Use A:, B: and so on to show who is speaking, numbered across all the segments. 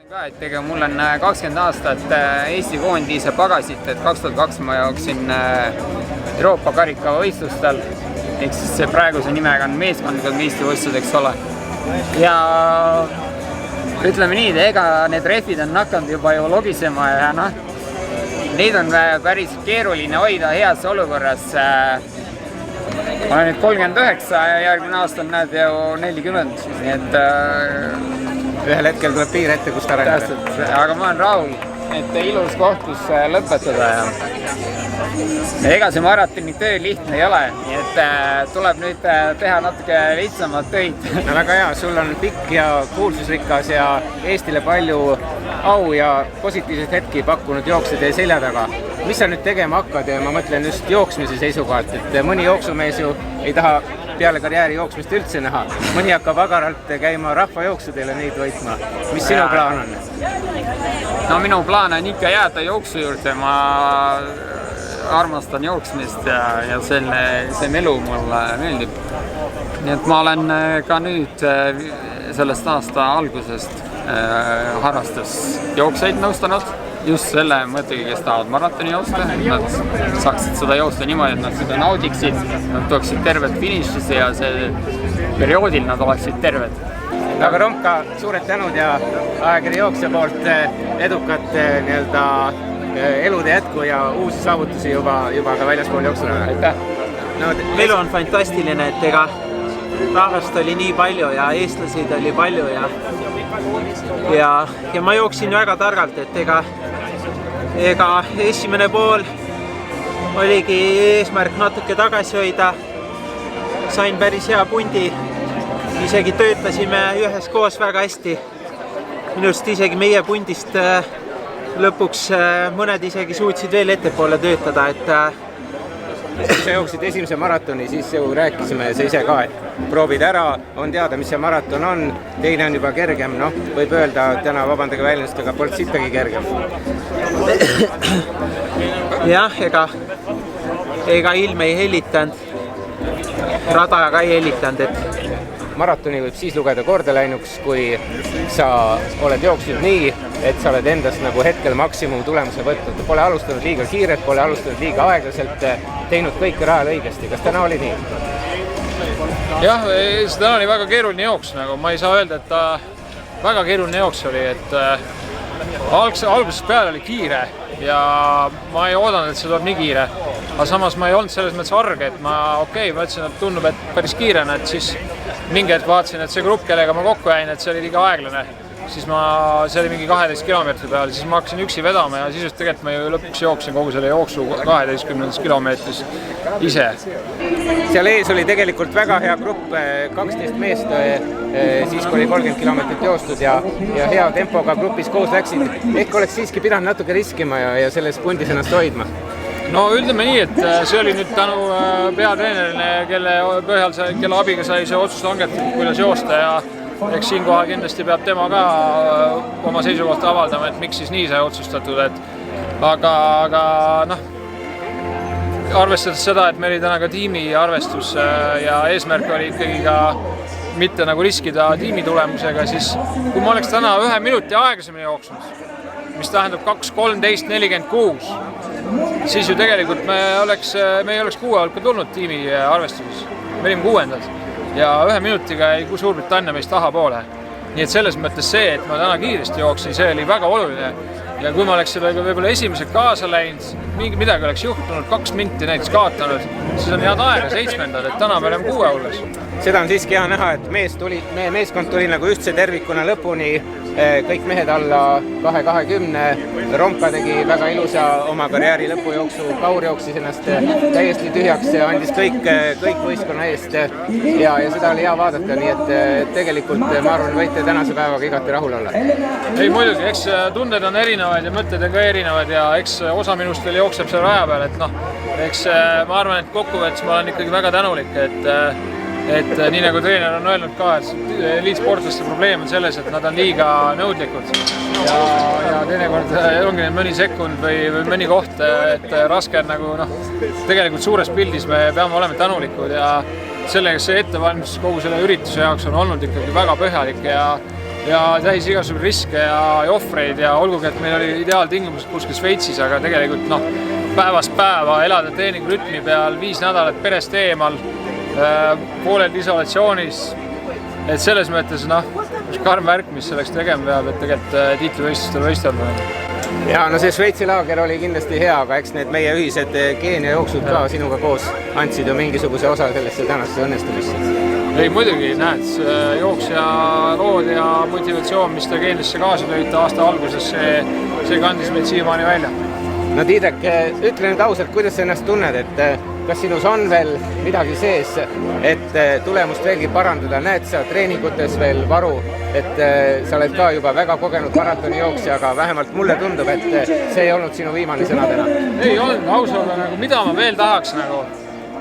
A: ka, et ega mul on 20 aastat Eesti koondise pagasit, et 2002 ma jooksin Euroopa karikavõistlustel, ehk siis see praeguse nimega on meeskondlikud meistrivõistlused, eks ole. Ja ütleme nii, ega need rehvid on hakanud juba ju logisema ja noh, neid on päris keeruline hoida heas olukorras. Ma olen nüüd 39 ja järgmine aasta on näed ju 40, nii et
B: ühel hetkel tuleb piir ette, kust arendada.
A: Aga ma olen rahul, et ilus kohtus lõpetada ja ega see maratoni töö lihtne ei ole, nii et tuleb nüüd teha natuke lihtsamat töid.
B: No väga hea, sul on pikk ja kuulsusrikas ja Eestile palju au ja positiivseid hetki pakkunud jooksjad ja selja taga. Mis sa nüüd tegema hakkad ja ma mõtlen just jooksmise seisukohalt, et mõni jooksumees ju ei taha peale karjääri jooksmist üldse näha. Mõni hakkab agaralt käima rahvajooksudele neid võitma. Mis sinu plaan on?
A: No minu plaan on ikka jääda jooksu juurde. Ma armastan jooksmist ja see melu mulle meeldib. Nii et ma olen ka nüüd sellest aasta algusest harrastas jookseid nõustanud. Just selle mõttega, kes tahavad maratoni joosta, nad saaksid seda joosta niimoodi, et nad seda naudiksid, nad tooksid terved finišisse ja see perioodil nad oleksid terved.
B: Aga Romka, suured tänud ja ajakirja jooksja poolt edukat elude jätku ja uusi saavutusi juba ka väljaspool jooksuna.
A: Aitäh!
C: Elu on fantastiline, et ega rahvast oli nii palju ja eestlaseid oli palju ja ma jooksin väga targalt, et ega esimene pool oligi eesmärk natuke tagasi hoida. Sain päris hea pundi, isegi töötasime üheskoos väga hästi. Minust isegi meie pundist lõpuks mõned isegi suutsid veel ettepoole töötada, et
B: kui sa jooksid esimese maratoni, siis ju rääkisime sa ise ka, et proovid ära, on teada, mis see maraton on, teine on juba kergem, noh, võib öelda, täna vabandage väljendust, aga polnud sittagi kergem.
C: Jah, ega ilm ei hellitanud, rada ka ei hellitanud, et
B: maratoni võib siis lugeda korda läinuks, kui sa oled jooksnud nii, et sa oled endast nagu hetkel maksimum tulemuse võtnud. Pole alustanud liiga kiiret, pole alustanud liiga aeglaselt, teinud kõike rajal õigesti. Kas täna oli nii?
D: Jah, see täna oli väga keeruline jooks. Ma ei saa öelda, et ta väga keeruline jooks oli. Algusest peale oli kiire ja ma ei oodanud, et see tuleb nii kiire. Aga samas ma ei olnud selles mõttes arge, et ma mõtlesin, et tundub, et päris kiirena, et siis mingi hetk vaatasin, et see grupp, kellega ma kokku jäin, et see oli liiga aeglane. Siis see oli mingi 12 kilomeetri peal, siis ma hakkasin üksi vedama ja siis tegelikult ma ju lõpuks jooksin kogu selle jooksu 12 kilomeetris ise.
B: Seal ees oli tegelikult väga hea grupp, 12 meest, siis kui oli 30 kilomeetrit joostud ja hea tempoga grupis koos läksid. Ehk oleks siiski pidanud natuke riskima ja selles pundis ennast hoidma?
D: No ütleme nii, et see oli nüüd tänu peatreenerile, kelle abiga sai see otsus langetatud, kuidas joosta ja eks siinkohal kindlasti peab tema ka oma seisukohta avaldama, et miks siis nii sai otsustatud, aga noh, arvestades seda, et meil oli täna ka tiimi arvestus ja eesmärk oli ikkagi ka mitte nagu riskida tiimi tulemusega, siis kui ma oleks täna 1 minuti aeglasemini jooksnud, mis tähendab 2.13.46, siis ju tegelikult me ei oleks 6 hulka tulnud tiimi arvestuses, me olime 6. Ja 1 minutiga ei Suurbritannia meist tahapoole. Nii et selles mõttes see, et ma täna kiiresti jooksin, see oli väga oluline. Ja kui ma oleks sellega võib-olla esimesed kaasa läinud, midagi oleks juhtunud, 2 minti näiteks kaotanud, siis on head aega 7. Et täna me oleme 6 hulgas.
B: Seda on siiski hea näha, et meie meeskond tuli nagu ühtse tervikuna lõpuni, kõik mehed alla 2.20. Romka tegi väga ilusa oma karjääri lõpujooksu, Kaur jooksis ennast täiesti tühjaks, andis kõik võistkonna eest ja seda oli hea vaadata, nii et tegelikult ma arvan, võite tänase päevaga igati rahul olla.
D: Ei muidugi, eks tunded on erinevad ja mõtted on ka erinevad ja eks osa minust veel jookseb selle raja peal, et noh, eks ma arvan, et kokkuvõttes ma olen ikkagi väga tänulik, et nii nagu treener on öelnud ka, et eliitsportlaste probleem on selles, et nad on liiga nõudlikud ja teinekord ongi mõni sekund või mõni koht, et raske on nagu noh, tegelikult suures pildis me peame olema tänulikud ja sellega see ettevalmistus kogu selle ürituse jaoks on olnud ikkagi väga põhjalik ja ja täis igasugu riske ja ohvreid ja olgugi, et meil oli ideaaltingimused kuskil Šveitsis, aga tegelikult noh, päevast päeva elada treeningrütmi peal 5 nädalat perest eemal, pooled isolatsioonis, et selles mõttes noh, üks karm värk, mis selleks tegema peab, et tegelikult tiitlivõistlustel võistelda.
B: Ja no see Šveitsi laager oli kindlasti hea, aga eks need meie ühised Keenia jooksud ka sinuga koos andsid ju mingisuguse osa sellesse tänasesse õnnestumisse.
D: Ei muidugi, näed, jooksja lood ja motivatsioon, mis ta Keeniasse kaasa lõid aasta alguses, see kandis meid siiamaani välja.
B: No Tiidrek, ütle nüüd ausalt, kuidas sa ennast tunned, et kas sinus on veel midagi sees, et tulemust veelgi parandada, näed sa treeningutes veel varu, et sa oled ka juba väga kogenud maratoni jooksja, aga vähemalt mulle tundub, et see ei olnud sinu viimane sõna täna.
D: Ei olnud, aus olla, nagu, mida ma veel tahaks nagu.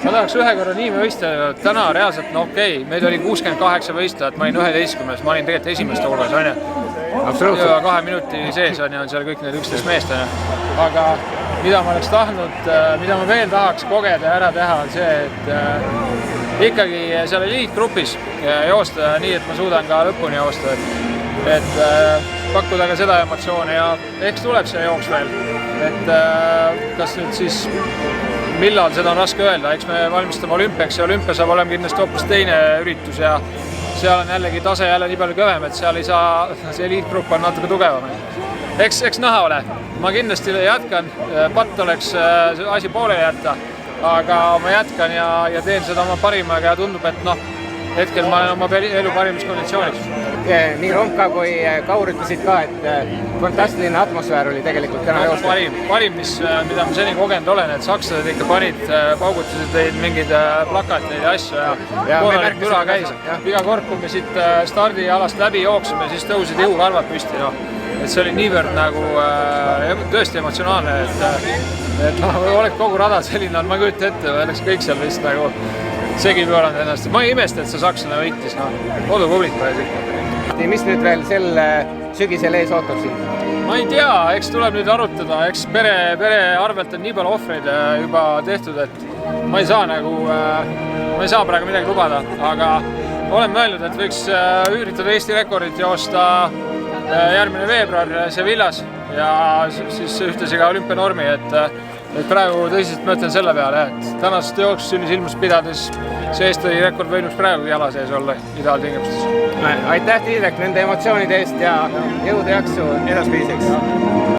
D: Ma tahaks ühe korra nii võistelda, täna reaalselt, no okei, meid oli 68 võistlejat, ma olin 11, ma olin tegelikult esimeste hulgas, on ju.
B: Absoluutselt.
D: 2 minuti sees on seal kõik need 11 meest, on ju. Aga mida ma oleks tahtnud, mida ma veel tahaks kogeda ja ära teha, on see, et ikkagi seal eliitgrupis joosta nii, et ma suudan ka lõpuni joosta. Et pakkuda ka seda emotsiooni ja eks tuleb see jooks veel. Et kas nüüd siis millal, seda on raske öelda, eks me valmistame olümpiaks ja olümpia saab olema kindlasti hoopis teine üritus ja seal on jällegi tase nii palju kõvem, et seal ei saa, see eliitgrupp on natuke tugevam. Eks näha ole, ma kindlasti jätkan, patt oleks asi pooleli jätta, aga ma jätkan ja teen seda oma parimaga ja tundub, et noh, hetkel ma olen oma elu parimas konditsioonis.
B: Nii Romka kui Kaur ütlesid ka, et fantastiline atmosfäär oli tegelikult täna joosta.
D: Parim, mida ma seni kogenud olen, et sakslased ikka panid, paugutasid teid mingeid plakateid ja asju ja korralik müra käis. Iga kord, kui me siit stardialast läbi jooksime, siis tõusid ihukarvad püsti. No. Et see oli niivõrd nagu tõesti emotsionaalne, et oleks kogu rada selline, ma ei kujuta ette, oleks kõik seal vist nagu segi pööranud ennast. Ma ei imesta, et see sakslane võitis, kodupublik võis ikka.
B: Mis nüüd veel sel sügisel ees ootab sind?
D: Ma ei tea, eks tuleb nüüd arutada, eks pere arvelt on nii palju ohvreid juba tehtud, et ma ei saa praegu midagi lubada, aga olen mõelnud, et võiks üritada Eesti rekordit joosta järgmine veebruar Sevillas ja siis ühtlasi ka olümpianormi, et praegu tõsiselt mõtlen selle peale, et tänast jooksusünnis ilmus pidades see Eesti rekord võinuks praegu jala sees olla ideaaltingimustes.
B: Aitäh Tiidrek nende emotsioonide eest ja jõudu jaksu edaspidiseks!